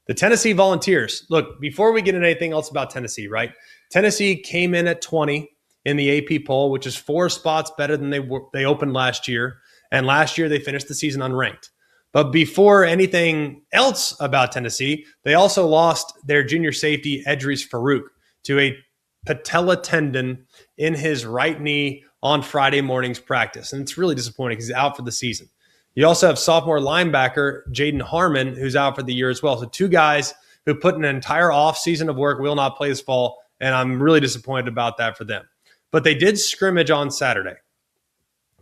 The Tennessee Volunteers. Look, before we get into anything else about Tennessee, right? Tennessee came in at 20 in the AP poll, which is 4 spots better than they opened last year. And last year they finished the season unranked. But before anything else about Tennessee, they also lost their junior safety, Edris Farouk, to a patella tendon in his right knee on Friday morning's practice. And it's really disappointing because he's out for the season. You also have sophomore linebacker Jaden Harmon, who's out for the year as well. So 2 guys who put an entire offseason of work will not play this fall, and I'm really disappointed about that for them. But they did scrimmage on Saturday.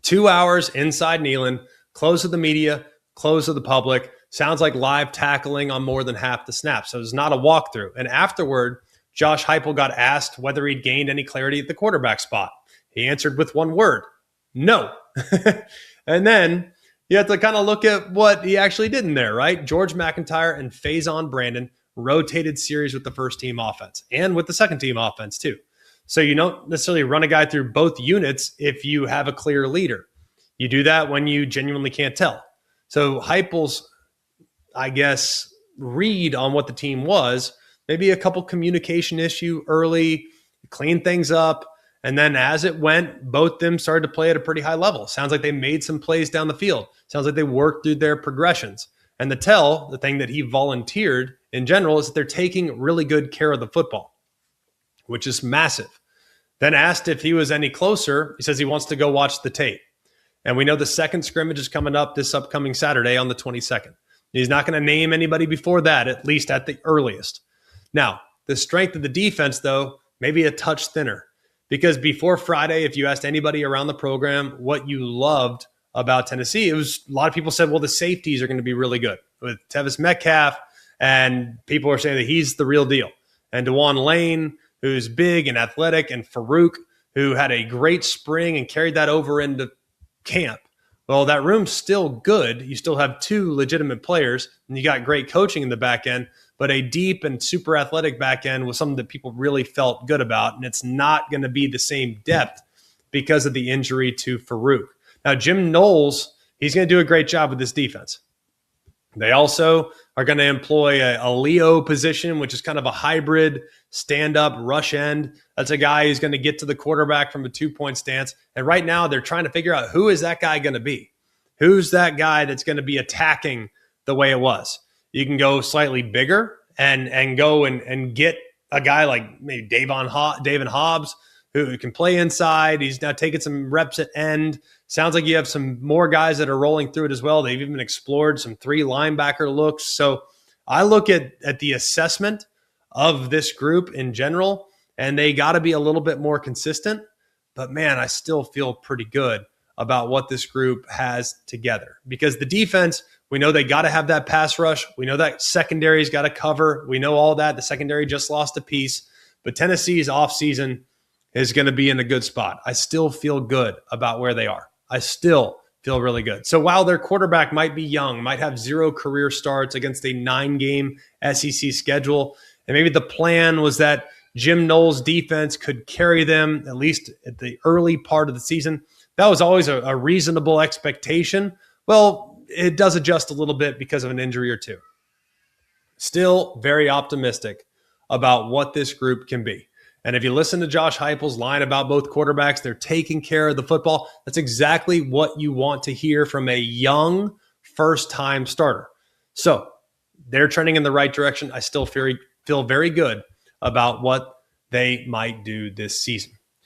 2 hours inside Neyland, closed to the media, closed to the public. Sounds like live tackling on more than half the snaps. So it's not a walkthrough. And afterward, Josh Heupel got asked whether he'd gained any clarity at the quarterback spot. He answered with one word, no. And then you have to kind of look at what he actually did in there, right? George MacIntyre and Faizon Brandon rotated series with the first team offense and with the second team offense too. So you don't necessarily run a guy through both units if you have a clear leader. You do that when you genuinely can't tell. So Heupel's, I guess, read on what the team was, maybe a couple communication issue early, clean things up. And then as it went, both them started to play at a pretty high level. Sounds like they made some plays down the field. Sounds like they worked through their progressions. And the thing that he volunteered in general, is that they're taking really good care of the football, which is massive. Then asked if he was any closer, he says he wants to go watch the tape. And we know the second scrimmage is coming up this upcoming Saturday on the 22nd. He's not going to name anybody before that, at least at the earliest. Now, the strength of the defense, though, maybe a touch thinner. Because before Friday, if you asked anybody around the program what you loved about Tennessee, it was a lot of people said, well, the safeties are going to be really good with Tevis Metcalf, and people are saying that he's the real deal. And DeJuan Lane, who's big and athletic, and Farouk, who had a great spring and carried that over into camp. Well, that room's still good. You still have 2 legitimate players, and you got great coaching in the back end. But a deep and super athletic back end was something that people really felt good about, and it's not going to be the same depth because of the injury to Farouk. Now, Jim Knowles, he's going to do a great job with this defense. They also are going to employ a Leo position, which is kind of a hybrid stand-up rush end. That's a guy who's going to get to the quarterback from a 2-point stance. And right now they're trying to figure out who is that guy going to be? Who's that guy that's going to be attacking the way it was? You can go slightly bigger and go and get a guy like maybe David Hobbs, who can play inside. He's now taking some reps at end. Sounds like you have some more guys that are rolling through it as well. They've even explored some 3 linebacker looks. So I look at the assessment of this group in general, and they got to be a little bit more consistent. But, man, I still feel pretty good about what this group has together. Because the defense, we know they got to have that pass rush. We know that secondary's got to cover. We know all that. The secondary just lost a piece. But Tennessee's offseason is going to be in a good spot. I still feel good about where they are. I still feel really good. So while their quarterback might be young, might have 0 career starts against a 9-game SEC schedule, and maybe the plan was that Jim Knowles' defense could carry them at least at the early part of the season, that was always a reasonable expectation. Well, it does adjust a little bit because of an injury or two. Still very optimistic about what this group can be. And if you listen to Josh Heupel's line about both quarterbacks, they're taking care of the football. That's exactly what you want to hear from a young first-time starter. So they're trending in the right direction. I still feel very good about what they might do this season.